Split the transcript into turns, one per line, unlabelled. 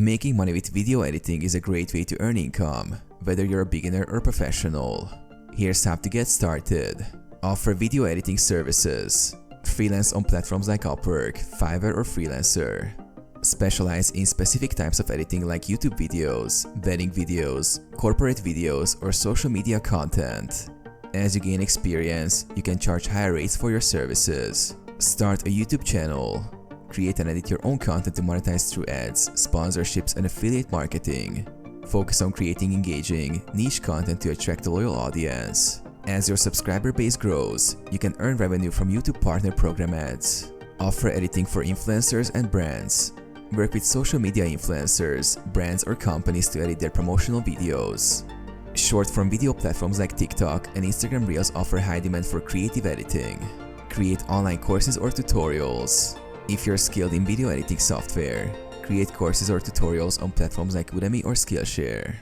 Making money with video editing is a great way to earn income, whether you're a beginner or professional. Here's how to get started. Offer video editing services. Freelance on platforms like Upwork, Fiverr, or Freelancer. Specialize in specific types of editing like YouTube videos, wedding videos, corporate videos, or social media content. As you gain experience, you can charge higher rates for your services. Start a YouTube channel. Create and edit your own content to monetize through ads, sponsorships, and affiliate marketing. Focus on creating engaging, niche content to attract a loyal audience. As your subscriber base grows, you can earn revenue from YouTube Partner Program ads. Offer editing for influencers and brands. Work with social media influencers, brands, or companies to edit their promotional videos. Short-form video platforms like TikTok and Instagram Reels offer high demand for creative editing. Create online courses or tutorials. If you're skilled in video editing software, create courses or tutorials on platforms like Udemy or Skillshare.